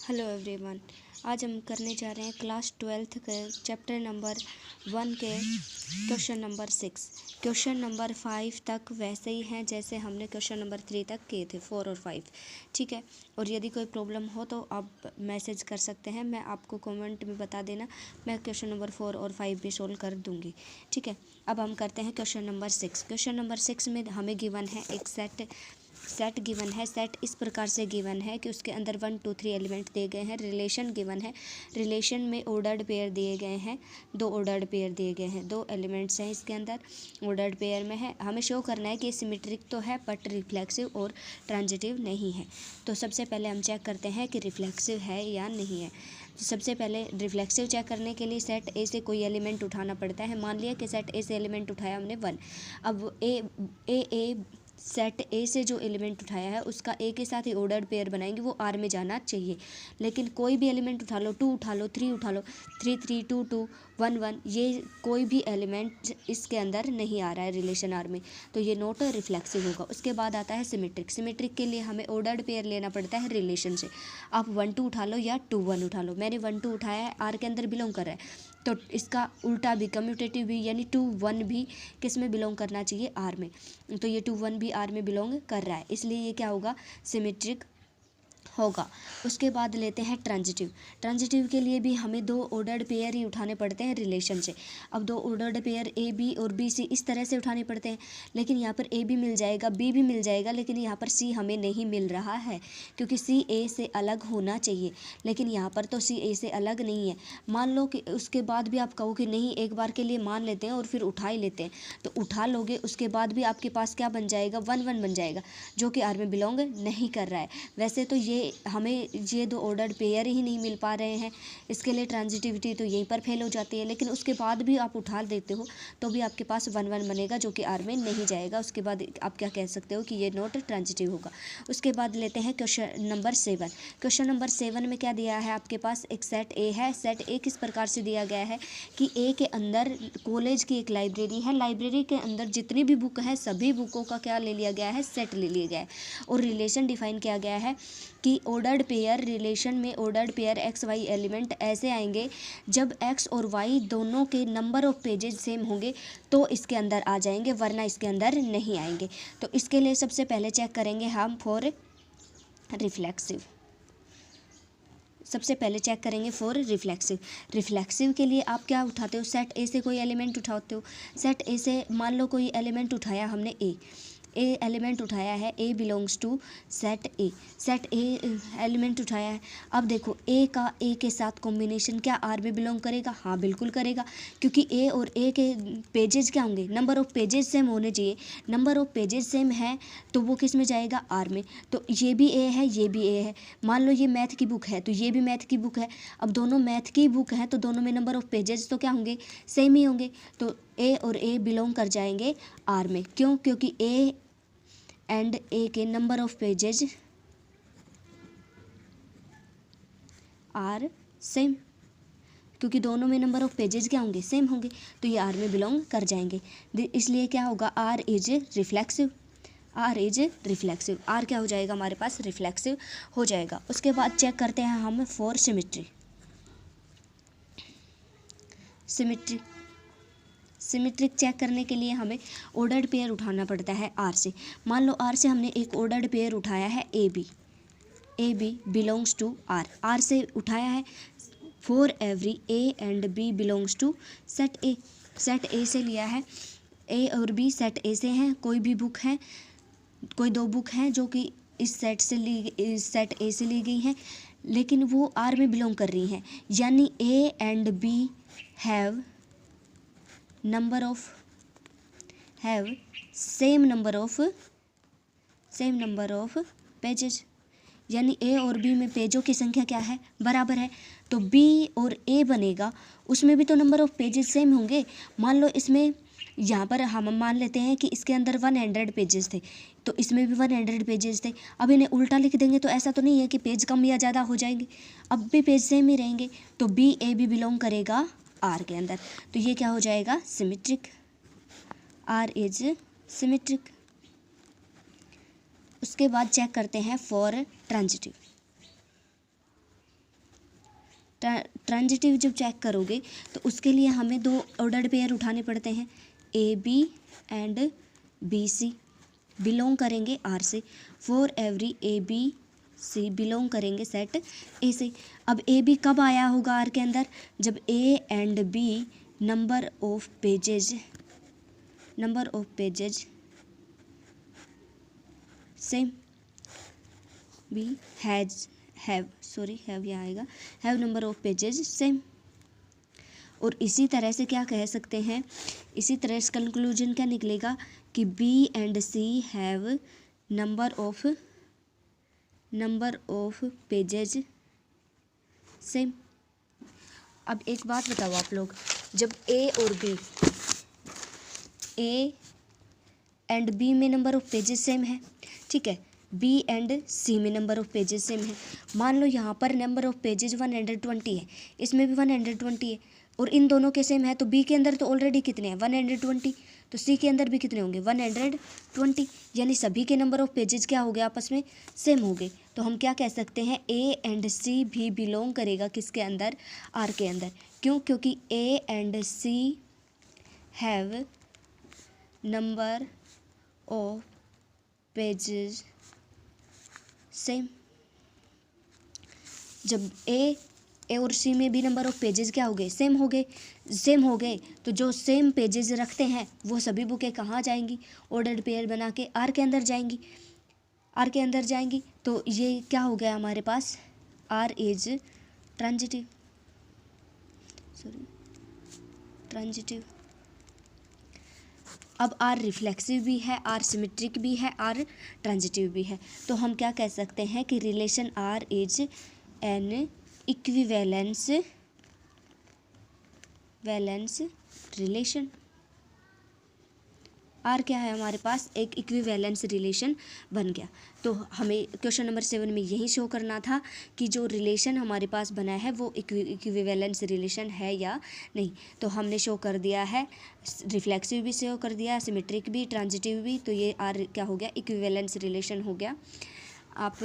Hello everyone. आज हम करने जा रहे हैं क्लास 12th के चैप्टर नंबर 1 के क्वेश्चन नंबर 6। क्वेश्चन नंबर 5 तक वैसे ही हैं जैसे हमने क्वेश्चन नंबर 3 तक किए थे, 4 और 5। ठीक है। और यदि कोई प्रॉब्लम हो तो आप मैसेज कर सकते हैं, मैं आपको कमेंट में बता देना, मैं क्वेश्चन नंबर 4 और 5 भी सोल्व कर दूँगी। ठीक है। अब हम करते हैं क्वेश्चन नंबर 6। क्वेश्चन नंबर 6 में हमें गिवन है एक सेट गिवन है। सेट इस प्रकार से गिवन है कि उसके अंदर 1 2 3 एलिमेंट दिए गए हैं। रिलेशन गिवन है। रिलेशन में ऑर्डर्ड पेयर दिए गए हैं, 2 ऑर्डर्ड पेयर दिए गए हैं, 2 एलिमेंट्स हैं इसके अंदर, ऑर्डर्ड पेयर में है। हमें शो करना है कि सिमेट्रिक तो है बट रिफ्लेक्सिव और ट्रांजिटिव नहीं है। तो सबसे पहले हम चेक करते हैं कि रिफ्लेक्सिव है या नहीं है। तो सबसे पहले रिफ्लेक्सिव चेक करने के लिए सेट ए से कोई एलिमेंट उठाना पड़ता है। मान लिया कि सेट ए से एलिमेंट उठाया हमने 1। अब ए सेट ए से जो एलिमेंट उठाया है उसका ए के साथ ही ऑर्डर्ड पेयर बनाएंगे, वो आर में जाना चाहिए। लेकिन कोई भी एलिमेंट उठा लो, 2 उठा लो, 3 उठा लो, 3 3 2 2 1 1, ये कोई भी एलिमेंट इसके अंदर नहीं आ रहा है रिलेशन आर में, तो ये नॉट रिफ्लेक्सिव होगा। उसके बाद आता है सिमेट्रिक। सिमेट्रिक के लिए हमें ऑर्डर्ड पेयर लेना पड़ता है रिलेशन से। आप 1 2 उठा लो या 2 1 उठा लो। मैंने 1 2 उठाया है, आर के अंदर बिलोंग कर रहा है, तो इसका उल्टा भी, कम्यूटेटिव भी, यानी 2 1 भी किस में बिलोंग करना चाहिए, आर में। तो ये 2 1 भी आर में बिलोंग कर रहा है, इसलिए ये क्या होगा, सिमेट्रिक होगा। उसके बाद लेते हैं ट्रांजिटिव। ट्रांजिटिव के लिए भी हमें 2 ऑर्डर्ड पेयर ही उठाने पड़ते हैं रिलेशन से। अब 2 ऑर्डर्ड पेयर ए बी और बी सी इस तरह से उठाने पड़ते हैं, लेकिन यहाँ पर ए भी मिल जाएगा, बी भी मिल जाएगा, लेकिन यहाँ पर सी हमें नहीं मिल रहा है क्योंकि सी ए से अलग होना चाहिए, लेकिन यहाँ पर तो सी ए से अलग नहीं है। मान लो कि उसके बाद भी आप कहो कि नहीं, एक बार के लिए मान लेते हैं और फिर उठा ही लेते हैं, तो उठा लोगे उसके बाद भी आपके पास क्या बन जाएगा, 1 1 बन जाएगा, जो कि आर में बिलोंग नहीं कर रहा है। वैसे तो हमें ये 2 ऑर्डर्ड पेयर ही नहीं मिल पा रहे हैं, इसके लिए ट्रांजिटिविटी तो यहीं पर फेल हो जाती है। लेकिन उसके बाद भी आप उठा देते हो तो भी आपके पास 1 1 बनेगा, जो कि आर में नहीं जाएगा। उसके बाद आप क्या कह सकते हो कि ये नॉट ट्रांजिटिव होगा। उसके बाद लेते हैं क्वेश्चन नंबर 7। क्वेश्चन नंबर 7 में क्या दिया है आपके पास, एक सेट ए है। सेट ए किस प्रकार से दिया गया है कि ए के अंदर कॉलेज की एक लाइब्रेरी है, लाइब्रेरी के अंदर जितनी भी बुक है सभी बुकों का क्या ले लिया गया है, सेट ले लिया गया है। और रिलेशन डिफाइन किया गया है कि ऑर्डर्ड पेयर, रिलेशन में ordered pair x y element ऐसे आएंगे जब एक्स और वाई दोनों के नंबर ऑफ पेजेस सेम होंगे तो इसके अंदर आ जाएंगे, वरना इसके अंदर नहीं आएंगे। तो इसके लिए सबसे पहले चेक करेंगे हम फॉर रिफ्लेक्सिव। सबसे पहले चेक करेंगे फॉर रिफ्लेक्सिव। रिफ्लेक्सिव के लिए आप क्या उठाते हो, सेट ए से कोई एलिमेंट उठाते हो। सेट ए से मान लो कोई एलिमेंट उठाया हमने ए एलिमेंट उठाया है, A belongs to set A. Set A element उठाया है। अब देखो ए का ए के साथ कॉम्बिनेशन क्या आर में बिलोंग करेगा, हाँ बिल्कुल करेगा, क्योंकि ए और ए के पेजेस क्या होंगे, नंबर ऑफ पेजेस सेम होने चाहिए। नंबर ऑफ पेजेस सेम है तो वो किस में जाएगा, आर में। तो ये भी ए है, ये भी ए है। मान लो ये मैथ की बुक है तो ये भी मैथ की बुक है। अब दोनों मैथ की बुक है तो दोनों में नंबर ऑफ पेजेस तो क्या होंगे, सेम ही होंगे। तो ए और ए बिलोंग कर जाएंगे आर में। क्यों, क्योंकि ए एंड ए के number of pages are same, क्योंकि दोनों में नंबर ऑफ पेजेज क्या होंगे, सेम होंगे, तो ये आर में बिलोंग कर जाएंगे। इसलिए क्या होगा, R is reflexive. R is reflexive, R क्या हो जाएगा हमारे पास, रिफ्लेक्सिव हो जाएगा। उसके बाद चेक करते हैं हम फॉर सिमेट्री। सिमेट्रिक चेक करने के लिए हमें ऑर्डर्ड पेयर उठाना पड़ता है आर से। मान लो आर से हमने एक ऑर्डर्ड पेयर उठाया है A B belongs to R. R से उठाया है for every A and B belongs to set A. Set A से लिया है, ए और बी सेट ए से हैं। कोई भी बुक है, कोई 2 बुक हैं जो कि इस सेट ए से ली गई हैं, लेकिन वो आर में बिलोंग कर रही हैं, यानी A and B have same number of pages, यानी ए और बी में पेजों की संख्या क्या है, बराबर है। तो बी और ए बनेगा, उसमें भी तो नंबर ऑफ पेजेस सेम होंगे। मान लो इसमें, यहाँ पर हम मान लेते हैं कि इसके अंदर 100 पेजेस थे, तो इसमें भी 100 पेजेस थे। अब इन्हें उल्टा लिख देंगे तो ऐसा तो नहीं है कि पेज कम या ज़्यादा हो जाएंगे, अब भी पेज सेम ही रहेंगे। तो बी ए भी बिलोंग करेगा आर के अंदर, तो ये क्या हो जाएगा, सिमेट्रिक। Are is symmetric. उसके बाद चेक करते हैं फॉर ट्रांजिटिव। ट्रांजिटिव जब चेक करोगे तो उसके लिए हमें दो ऑर्डर्ड पेयर उठाने पड़ते हैं, A B and B C belong करेंगे आर से। For every A B C belong करेंगे सेट ए से। अब ए बी कब आया होगा आर के अंदर, जब A and B number of pages same B have यहाँ आएगा, have number of pages same. और इसी तरह से क्या कह सकते हैं, इसी तरह से कंक्लूजन क्या निकलेगा कि B and C have number of pages same. अब एक बात बताओ आप लोग, जब ए एंड बी में नंबर ऑफ पेजेस सेम है, ठीक है, बी एंड सी में नंबर ऑफ पेजेस सेम है। मान लो यहाँ पर नंबर ऑफ पेजेस 120 है, इसमें भी 120 है, और इन दोनों के सेम है, तो बी के अंदर तो ऑलरेडी कितने हैं 120, तो सी के अंदर भी कितने होंगे 120, यानी सभी के नंबर ऑफ पेजेस क्या हो गए आपस में सेम हो गए। तो हम क्या कह सकते हैं, ए एंड सी भी बिलोंग करेगा किसके अंदर, आर के अंदर। क्यों, क्योंकि A and C have number of pages same. जब ए और सी में भी नंबर ऑफ पेजेस क्या हो गए, सेम हो गए, तो जो सेम पेजेस रखते हैं वो सभी बुकें कहाँ जाएंगी, ऑर्डर्ड पेयर बना के आर के अंदर जाएंगी। तो ये क्या हो गया हमारे पास, आर इज ट्रांजिटिव। अब आर रिफ्लेक्सिव भी है, आर सिमेट्रिक भी है, आर ट्रांजिटिव भी है। तो हम क्या कह सकते हैं कि relation R is an equivalence relation. R क्या है हमारे पास, एक इक्विवेलेंस रिलेशन बन गया। तो हमें क्वेश्चन नंबर 7 में यही शो करना था कि जो रिलेशन हमारे पास बना है वो इक्विवेलेंस रिलेशन है या नहीं। तो हमने शो कर दिया है, रिफ्लेक्सिव भी शो कर दिया, सिमेट्रिक भी, ट्रांजिटिव भी। तो ये आर क्या हो गया, इक्विवेलेंस रिलेशन हो गया। आप